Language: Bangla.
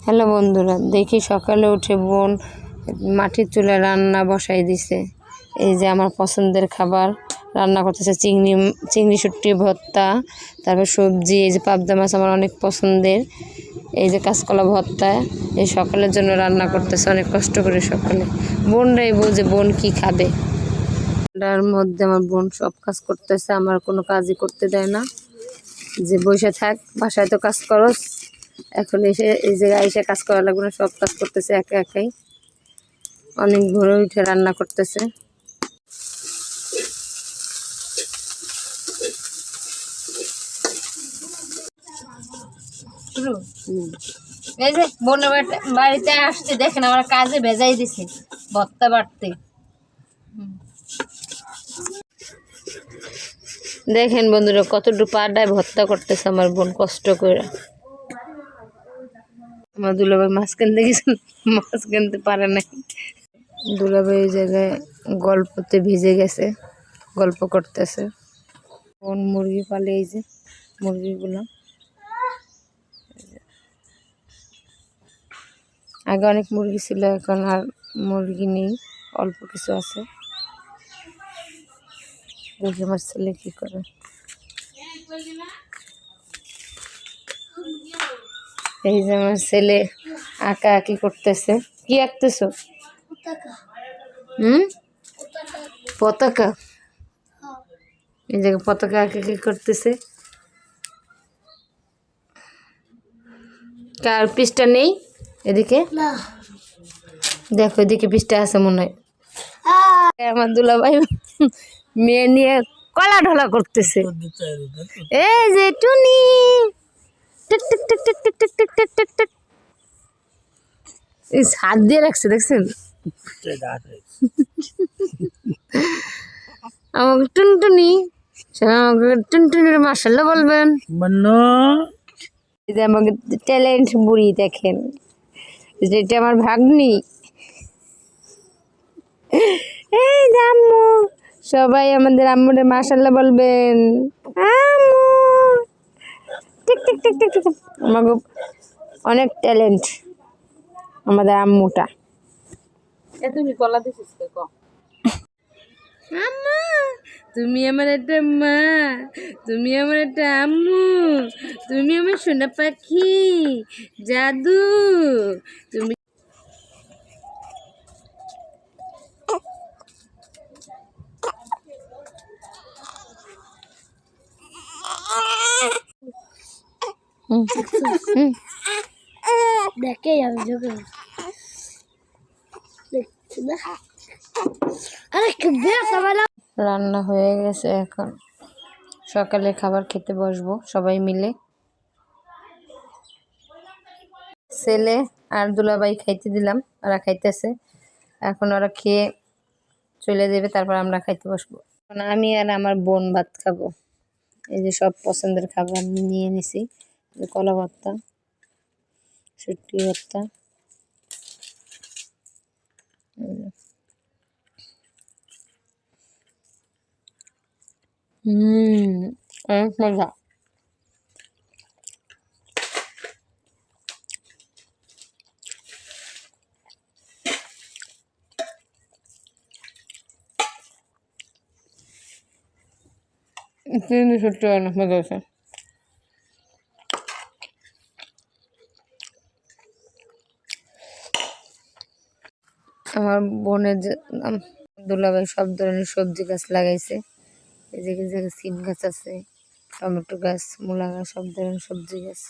হ্যালো বন্ধুরা, দেখি সকালে উঠে বোন মাটির চুলায় রান্না বসাই দিছে। এই যে আমার পছন্দের খাবার রান্না করতেছে, চিংড়ি শুটকি ভর্তা, তারপর সবজি, এই যে পাবদা মাছ আমার অনেক পছন্দের, এই যে কাঁচকলা ভর্তা। এই সকালের জন্য রান্না করতেছে অনেক কষ্ট করে সকালে। বোনরাই বোঝে বোন কি খাবে। তার মধ্যে আমার বোন সব কাজ করতেছে, আমার কোনো কাজই করতে দেয় না, যে বসে থাক, বাসায় তো কাজ করস, এখন এসে এই জায়গায় এসে কাজ করা লাগবে না, সব কাজ করতেছে একা একাই। অনেক ভোরে উঠে রান্না করতেছে। এই যে বোনের বাড়িতে আসছে, দেখেন আমার কাজে ভেজাই দিছে ভর্তা বাড়তে। দেখেন বন্ধুরা কতটুকু পাড়ায় ভর্তা করতেছে আমার বোন কষ্ট করে। আমার দুলাভাই মাছ কিনতে গেছেন, মাছ কিনতে পারে নাই। দুলাভাই এই জায়গায় গল্পতে ভিজে গেছে, গল্প করতেছে। বোন মুরগি পালে, এই যে মুরগিগুলো। আগে অনেক মুরগি ছিল, এখন আর মুরগি নেই, অল্প কিছু আছে। দেখি আমার ছেলে কি করে। এই যে আমার ছেলে আঁকা আঁকি করতেছে। কি আঁকতেছো? পতাকা। এই জায়গায় পতাকা আঁকা আঁকি করতেছে। কার পৃষ্ঠা নেই এদিকে? দেখো এদিকে পৃষ্ঠা আছে মনে হয়। আমার দুলাভাই মেয়ে নিয়ে কলা ঢলা করতেছে। এই যে টুনি টিক টিক টিক টিক টিক টিক টিক টিক টিক টিক, এই হাত দিয়ে রাখছে, দেখছেন? আমাকে টুনটুনি, আমাকে টুনটুনির মাশাআল্লাহ বলবেন। এই যে আমাকে ট্যালেন্ট বুড়ি, দেখেন যেটা আমার ভাগ্নি। এই যে আম্মু, সবাই আমাদের আম্মুরে মাশাআল্লাহ বলবেন। আম্মু টিক টিক টিক টিক টিক, আমাকে অনেক ট্যালেন্ট আমাদের আম্মুটা। তুমি কলা দিছিস ক? আম্মু তুমি আমার একটা মা, তুমি আমার একটা আম্মু, তুমি আমার সোনা পাখি, জাদু তুমি। দেখে আমি যোগে রান্না হয়ে গেছে, এখন সকালে খাবার খেতে বসবো সবাই মিলে। ছেলে আর দুলাভাই খাইতে দিলাম, ওরা খাইতেছে, এখন ওরা খেয়ে চলে যাবে, তারপর আমরা খাইতে বসবো। আমি আর আমার বোন ভাত খাবো। এই যে সব পছন্দের খাবার নিয়ে নিছি, কলা ভর্তা, শুটকি ভর্তা, অনেক মজা। সত্যি অনেক মজা আছে। আমার বোনের যে দুলাভাই সব ধরনের সবজি গাছ লাগাইছে। এই যে জায়গায় সিম গাছ আছে, টমেটো গাছ, মূলা গাছ, সব ধরনের সবজি গাছ।